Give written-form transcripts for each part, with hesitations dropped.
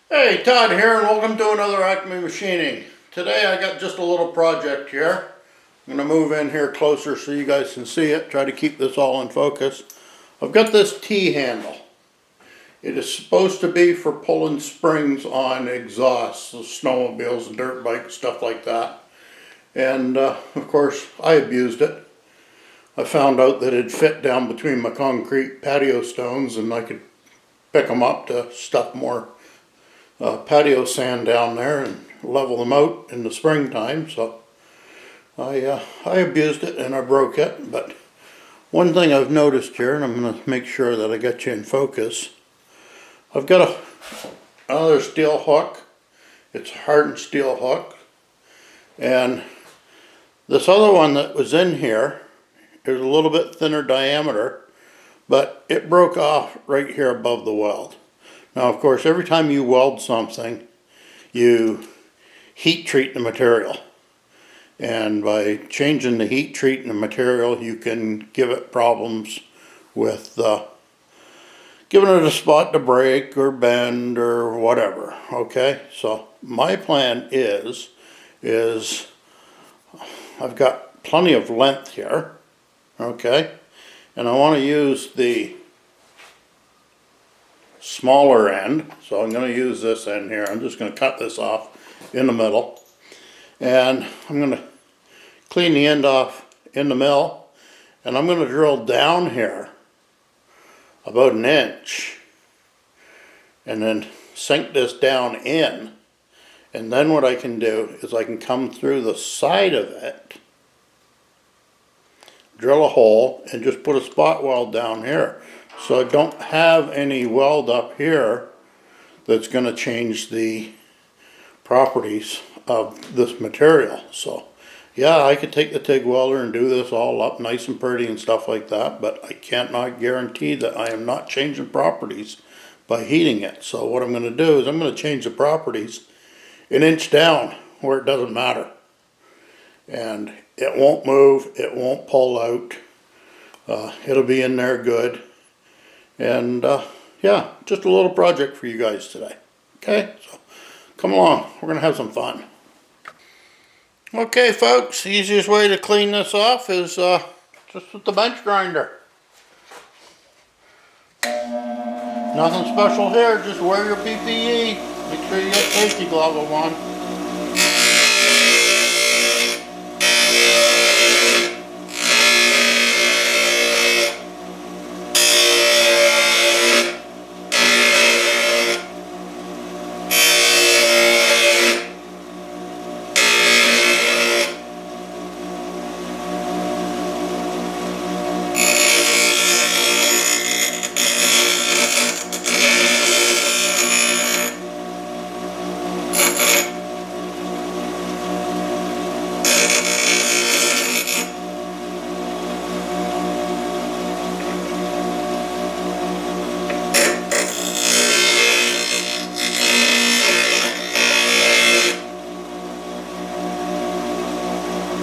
Hey, Todd here, and welcome to another Acme Machining. Today I got just a little project here. I'm going to move in here closer so you guys can see it, try to keep this all in focus. I've got this T-handle. It is supposed to be for pulling springs on exhausts, so snowmobiles and dirt bikes, stuff like that. And of course, I abused it. I found out that it'd fit down between my concrete patio stones and I could pick them up to stuff more patio sand down there and level them out in the springtime. So I abused it and I broke it. But one thing I've noticed here, and I'm going to make sure that I get you in focus, I've got another steel hook. It's a hardened steel hook, and this other one that was in here is a little bit thinner diameter, but it broke off right here above the weld. Now, of course, every time you weld something, you heat treat the material. And by changing the heat treat in the material, you can give it problems with giving it a spot to break or bend or whatever. Okay, so my plan is I've got plenty of length here. Okay, and I want to use the smaller end, so I'm going to use this end here. I'm just going to cut this off in the middle, and I'm going to clean the end off in the mill, and I'm going to drill down here about an inch and then sink this down in, and then what I can do is I can come through the side of it, drill a hole, and just put a spot weld down here. So I don't have any weld up here that's going to change the properties of this material. So yeah, I could take the TIG welder and do this all up nice and pretty and stuff like that, but I can't not guarantee that I am not changing properties by heating it. So what I'm going to do is I'm going to change the properties an inch down where it doesn't matter. And it won't move, it won't pull out, it'll be in there good. And yeah, just a little project for you guys today. Okay, so come along, we're going to have some fun. Okay folks, the easiest way to clean this off is just with the bench grinder. Nothing special here, just wear your PPE. Make sure you get safety goggles on.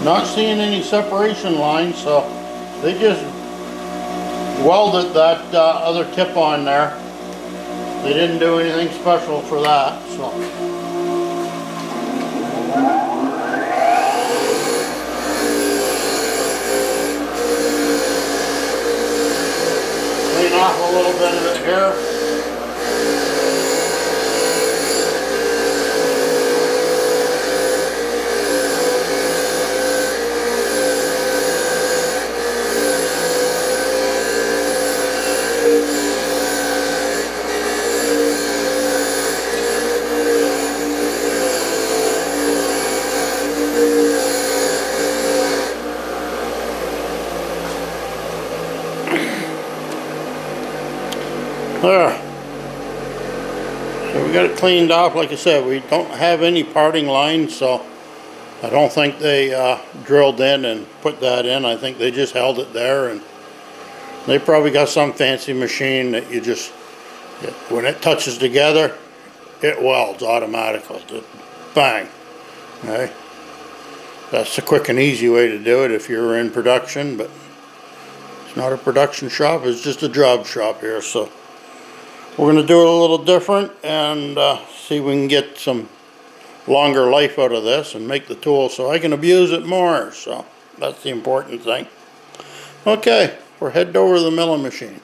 Not seeing any separation lines, so they just welded that other tip on there. They didn't do anything special for that, so. Clean off a little bit of it here. There. So we got it cleaned off. Like I said, we don't have any parting lines, so I don't think they drilled in and put that in. I think they just held it there, and they probably got some fancy machine that you just, when it touches together, it welds automatically. Just bang. Okay. That's the quick and easy way to do it if you're in production, but it's not a production shop, it's just a job shop here, so We're going to do it a little different and see if we can get some longer life out of this and make the tool so I can abuse it more. So that's the important thing. Okay, we're headed over to the milling machine.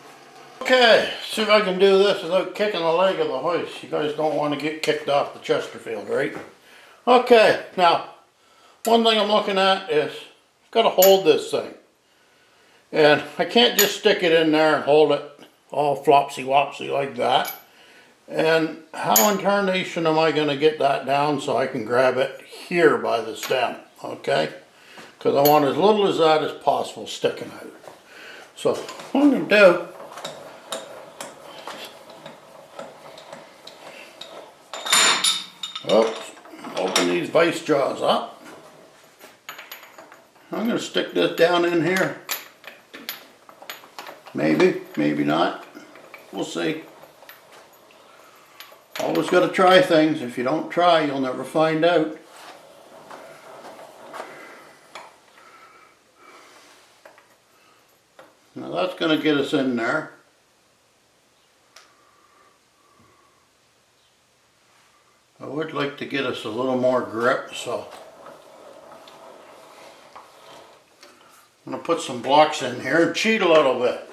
Okay, see if I can do this without kicking the leg of the hoist. You guys don't want to get kicked off the Chesterfield, right? Okay, now, one thing I'm looking at is, I've got to hold this thing. And I can't just stick it in there and hold it all flopsy-wopsy like that. And how in tarnation am I going to get that down so I can grab it here by the stem, okay? Because I want as little as that as possible sticking out. So, what I'm going to do, open these vise jaws up. I'm going to stick this down in here. Maybe, maybe not. We'll see. Always got to try things. If you don't try, you'll never find out. Now that's going to get us in there. I would like to get us a little more grip, so I'm going to put some blocks in here and cheat a little bit.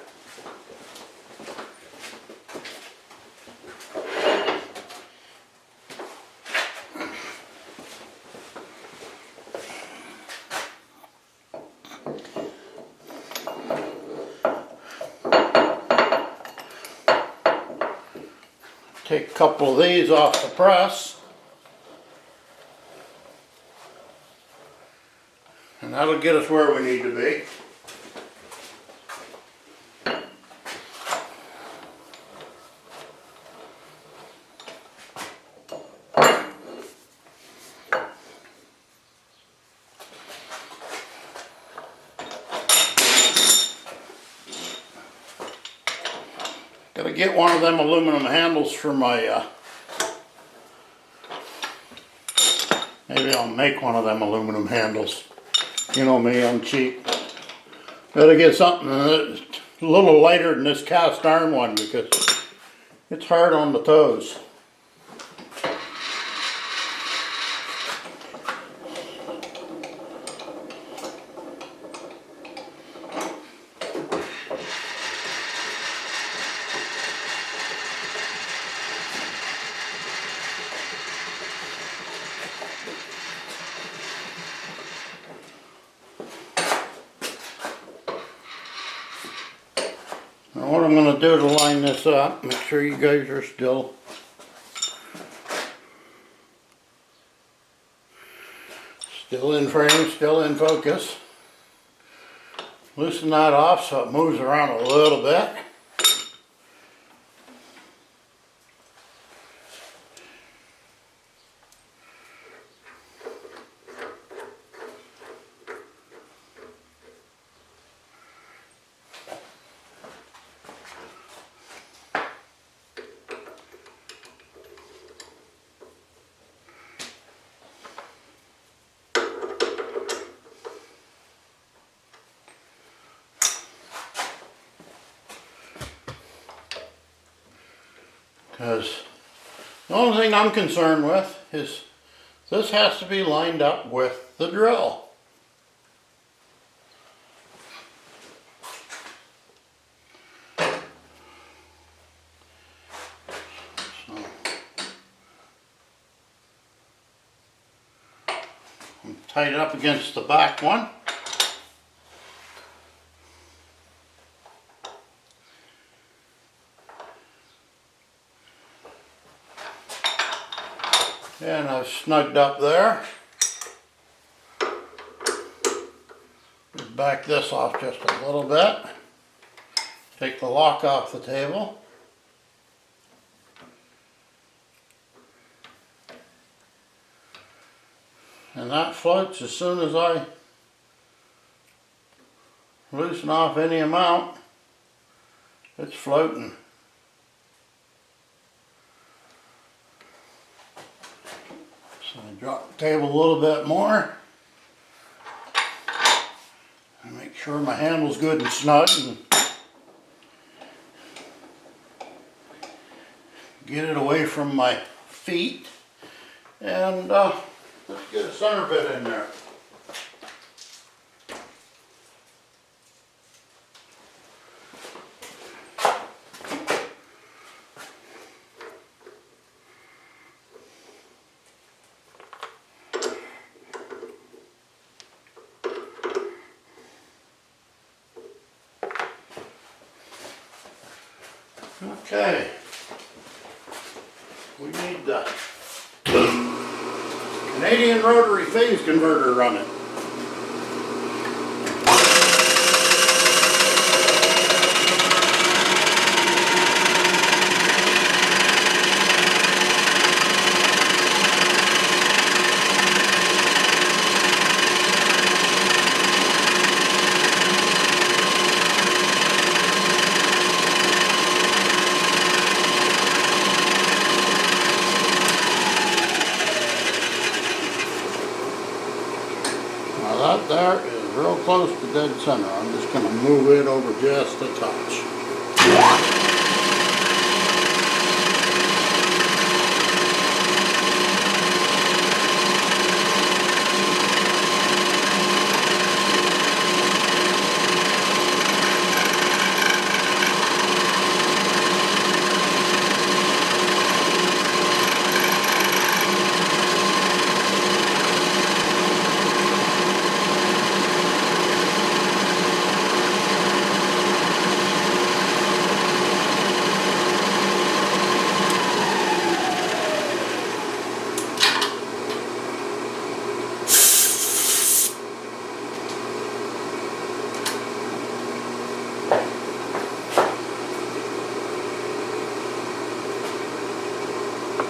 Take a couple of these off the press, and that'll get us where we need to be. Gotta get one of them aluminum handles for my, maybe I'll make one of them aluminum handles. You know me, I'm cheap. Gotta get something that's a little lighter than this cast iron one because it's hard on the toes. Now what I'm going to do to line this up, make sure you guys are still in frame, still in focus. Loosen that off so it moves around a little bit. Because the only thing I'm concerned with is this has to be lined up with the drill. So I'm tied up against the back one. And I've snugged up there. Back this off just a little bit. Take the lock off the table. And that floats as soon as I loosen off any amount. It's floating. So I drop the table a little bit more and make sure my handle's good and snug. get it away from my feet, and let's get a center bit in there. Okay, we need the Canadian rotary phase converter running. Now that there is real close to dead center. I'm just going to move it over just a touch.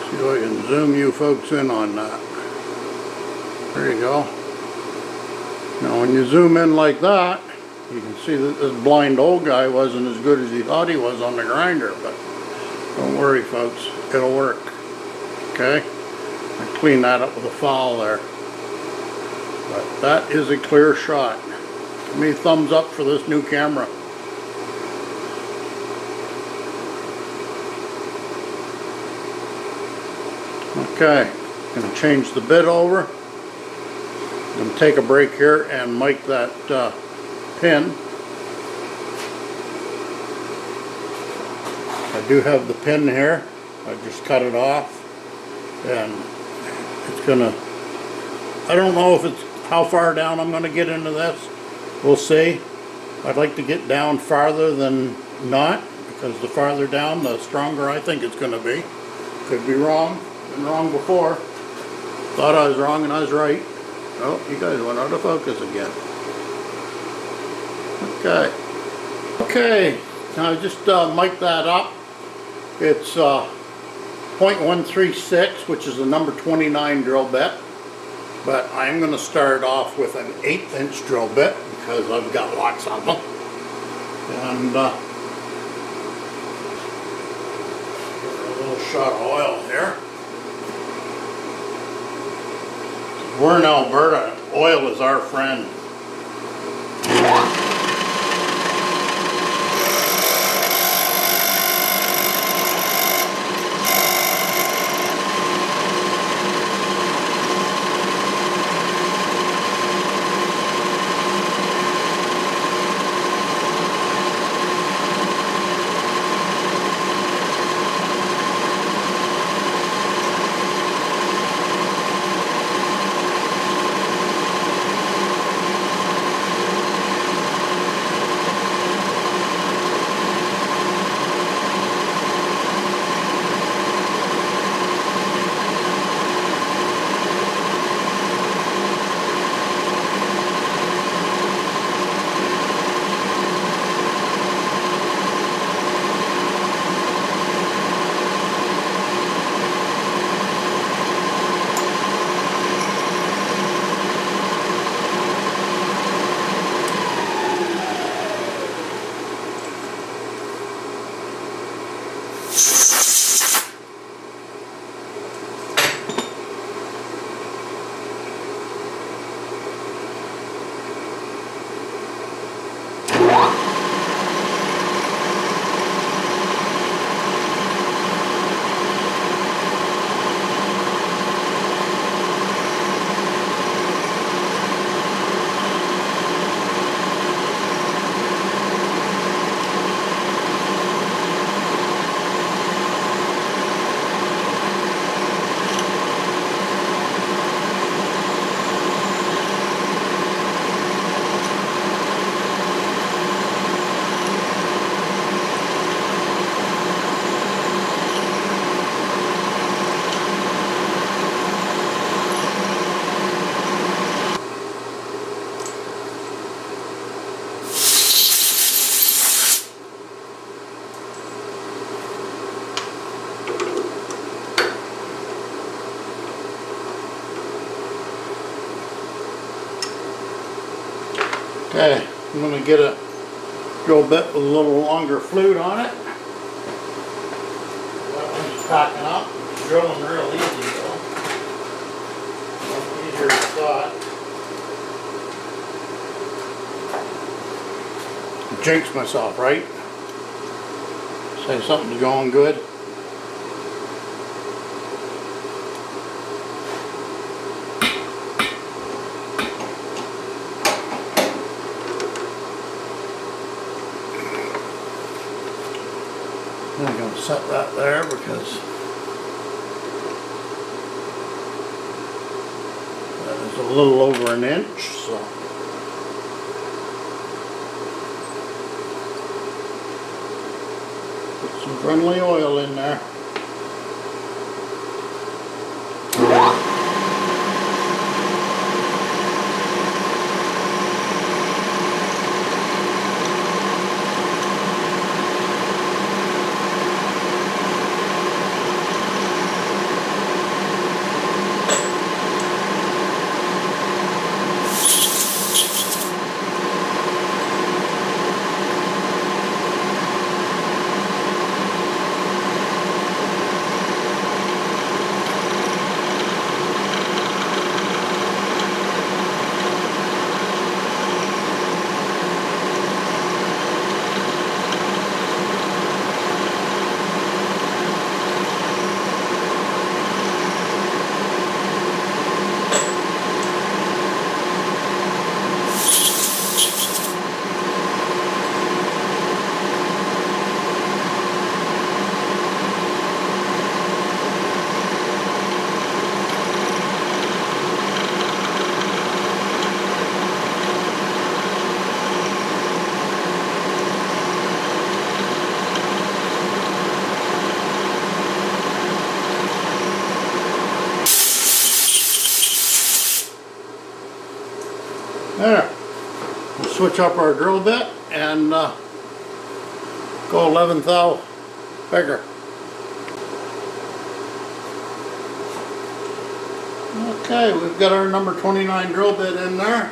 See if I can zoom you folks in on that. There you go. Now when you zoom in like that, you can see that this blind old guy wasn't as good as he thought he was on the grinder, but don't worry folks, it'll work. Okay? I cleaned that up with a file there. But that is a clear shot. Give me a thumbs up for this new camera. Okay, gonna change the bit over. I'm gonna take a break here and mic that pin. I do have the pin here. I just cut it off, and it's gonna. I don't know if it's how far down I'm gonna get into this. We'll see. I'd like to get down farther than not, because the farther down, the stronger I think it's gonna be. Could be wrong. Been wrong before. Thought I was wrong and I was right. Oh, you guys went out of focus again. Okay. Okay. Now I just mic'd that up. It's 0.136, which is the number 29 drill bit. But I'm going to start off with an 1/8 inch drill bit because I've got lots of them. And a little shot of oil here. We're in Alberta. Oil is our friend. Okay, I'm going to get a drill bit with a little longer flute on it. That one's packing up. It's drilling real easy though. Much easier than I thought. Jinx myself, right? Say something's going good. I'm going to set that there because that is a little over an inch, so put some friendly oil in there. There. We'll switch up our drill bit and go 11th thou bigger. Okay, we've got our number 29 drill bit in there.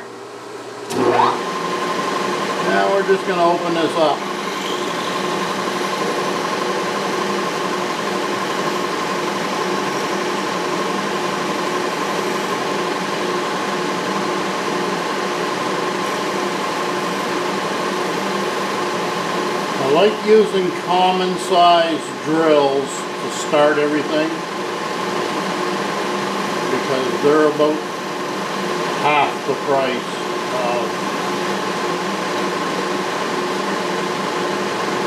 Now we're just going to open this up. I like using common size drills to start everything because they're about half the price of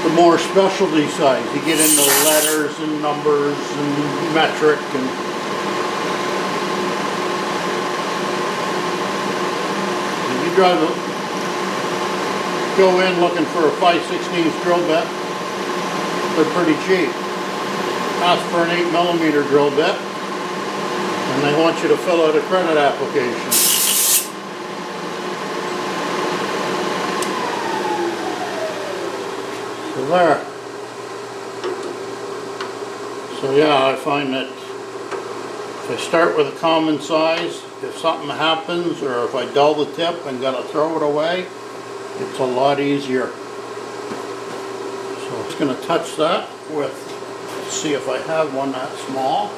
the more specialty size. You get into letters and numbers and metric and you drive go in looking for a 5/16 drill bit, they're pretty cheap. Ask for an 8mm drill bit and they want you to fill out a credit application. So there. So yeah, I find that if I start with a common size, if something happens or if I dull the tip and gotta throw it away, it's a lot easier. So I'm just going to touch that with, let's see if I have one that small.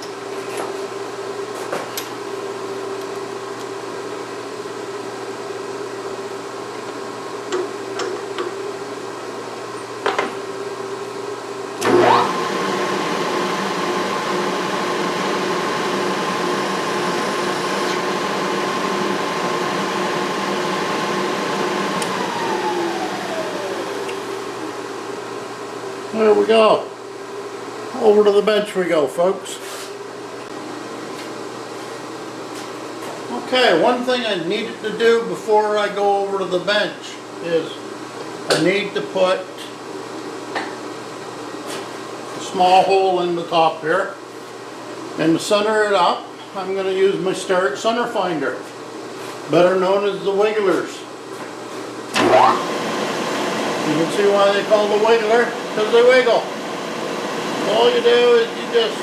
There we go. Over to the bench we go, folks. Okay, one thing I needed to do before I go over to the bench is I need to put a small hole in the top here. And to center it up, I'm going to use my Starrett center finder, better known as the Wigglers. You can see why they call the Wiggler, because they wiggle. All you do is you just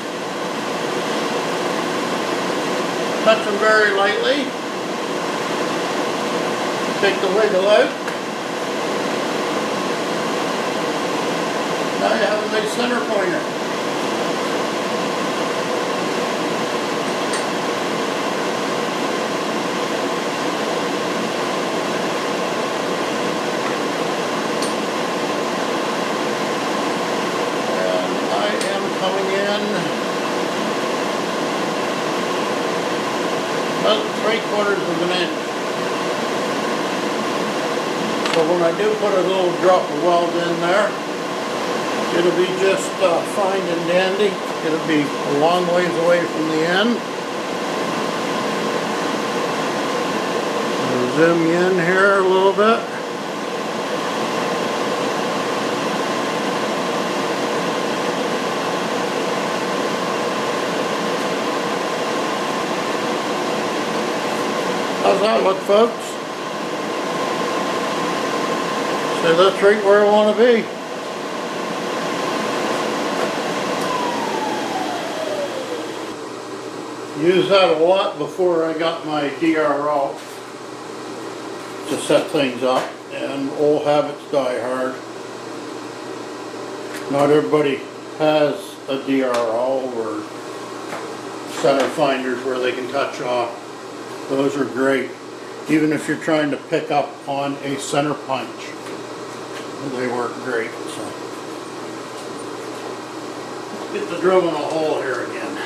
touch them very lightly, take the wiggle out, Now you have a nice center pointer. Coming in about 3/4 of an inch. So when I do put a little drop of weld in there, it'll be just fine and dandy. It'll be a long ways away from the end. I'll zoom in here a little bit. How's that look, folks? So that's right where I want to be. Used that a lot before I got my DRO to set things up, and old habits die hard. Not everybody has a DRO or center finders where they can touch off. Those are great, even if you're trying to pick up on a center punch. They work great. So, let's get the drill in a hole here again.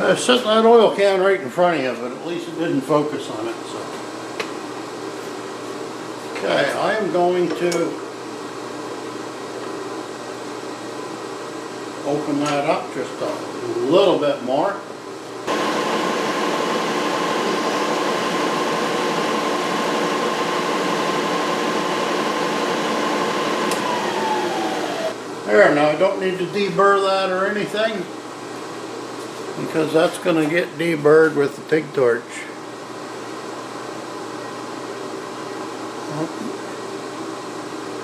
I set that oil can right in front of you, but at least it didn't focus on it. So, okay, I am going to open that up just a little bit more. There, now I don't need to deburr that or anything, because that's going to get deburred with the TIG torch.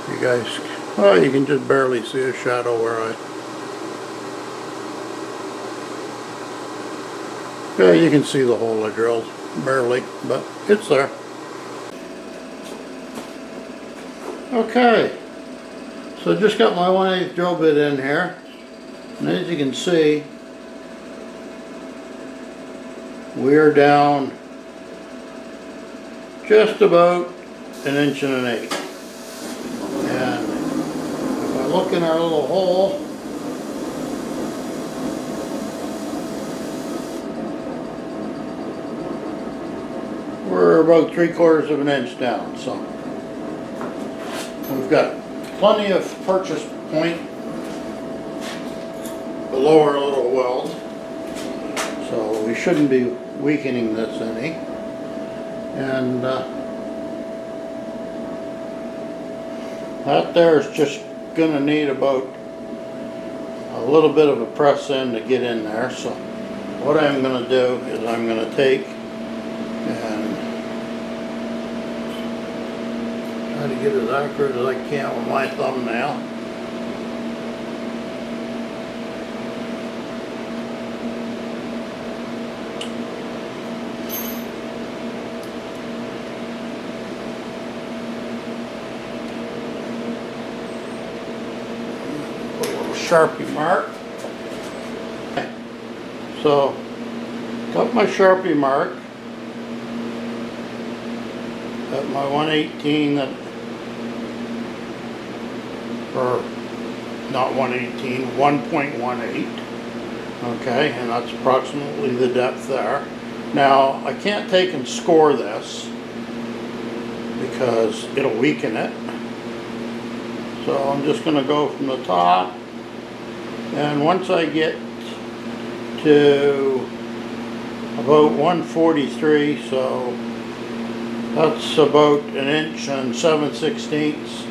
You guys, oh, you can just barely see a shadow where yeah, you can see the hole I drilled, barely, but it's there. Okay, so just got my 1/8 drill bit in here, and as you can see, we're down just about 1 1/8 inches. And if I look in our little hole, we're about 3/4 of an inch down. So we've got plenty of purchase point below our little weld. So we shouldn't be weakening this any, and that there is just going to need about a little bit of a press in to get in there. So what I'm going to do is I'm going to take and try to get as accurate as I can with my thumbnail. Sharpie mark. So got my Sharpie mark at my 1/18, that, or not 1/18, 1.18. Okay, and that's approximately the depth there. Now I can't take and score this because it'll weaken it. So I'm just going to go from the top. And once I get to about 143, so that's about 1 7/16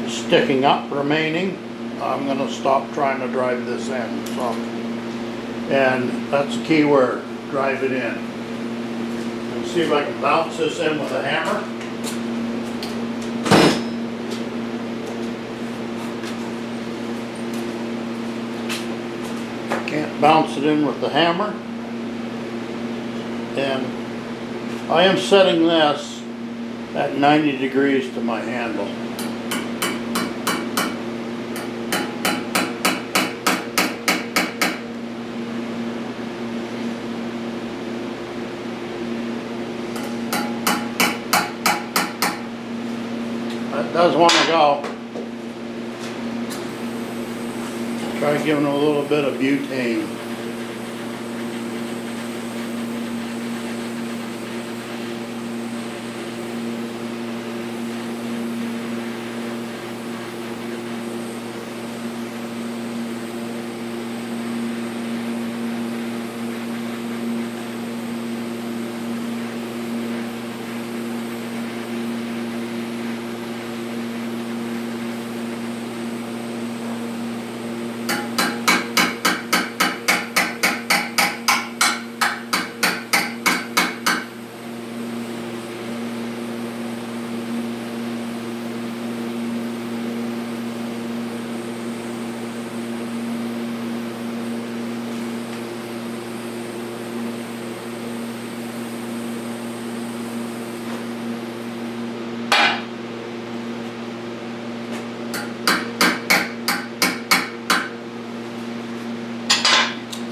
sticking up remaining. I'm gonna stop trying to drive this in, so, and that's the key word, drive it in. And see if I can bounce this in with a hammer. Can't bounce it in with the hammer. And I am setting this at 90 degrees to my handle. That does want to go. Try giving it a little bit of butane.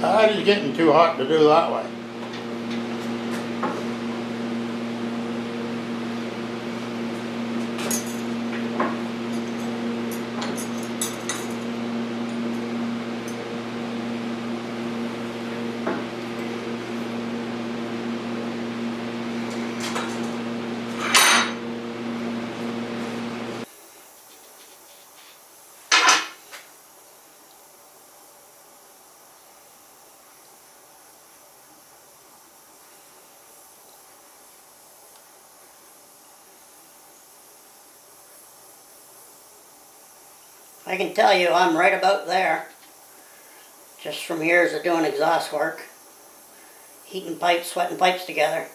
That is getting too hot to do that way. I can tell you I'm right about there, just from years of doing exhaust work, heating pipes, sweating pipes together.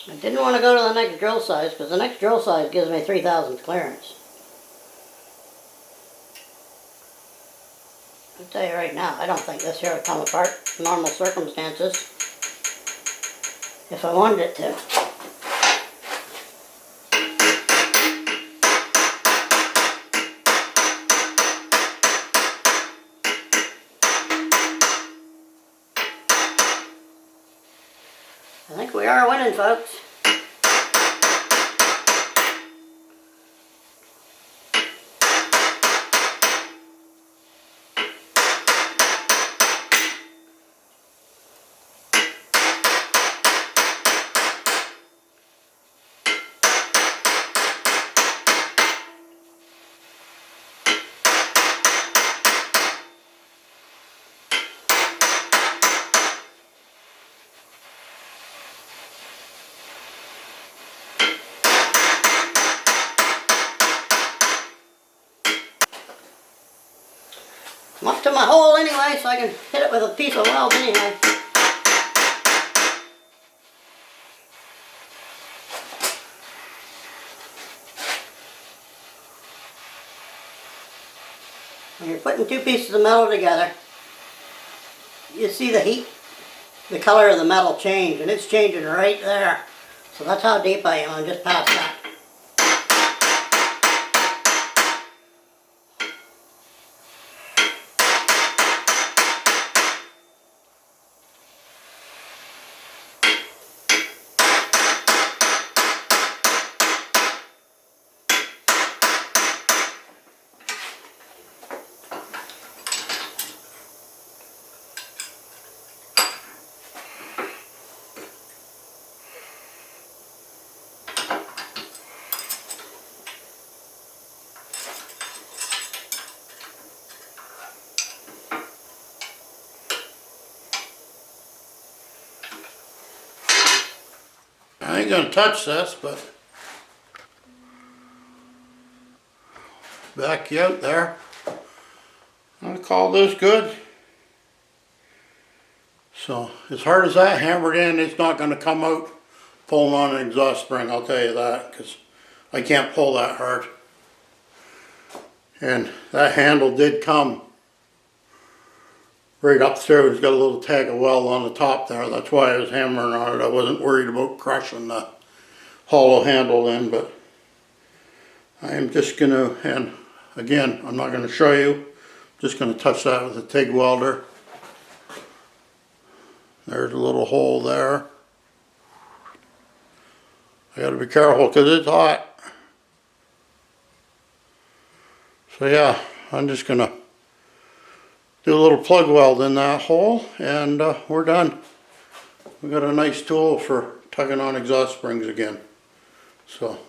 I didn't want to go to the next drill size because the next drill size gives me 3,000 clearance. I'll tell you right now, I don't think this here would come apart in normal circumstances if I wanted it to. I think we are winning, folks. I'm up to my hole anyway, so I can hit it with a piece of weld anyway. When you're putting two pieces of metal together, you see the heat, the color of the metal change, and it's changing right there. So that's how deep I am. I'm just past that. I ain't gonna touch this, but back you out there. I'm gonna call this good. So as hard as that hammered in, it's not gonna come out pulling on an exhaust spring, I'll tell you that, because I can't pull that hard. And that handle did come right up through. It's got a little tag of weld on the top there. That's why I was hammering on it. I wasn't worried about crushing the hollow handle in, but I am just gonna, and again, I'm not gonna show you, just gonna touch that with a TIG welder. There's a little hole there. I gotta be careful because it's hot. So yeah, I'm just gonna do a little plug weld in that hole, and we're done. We got a nice tool for tugging on exhaust springs again. So,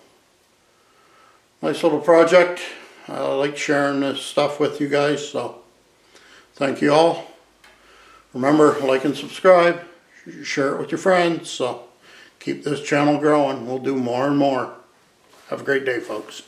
nice little project. I like sharing this stuff with you guys, so thank you all. Remember, like and subscribe, share it with your friends, so keep this channel growing. We'll do more and more. Have a great day, folks.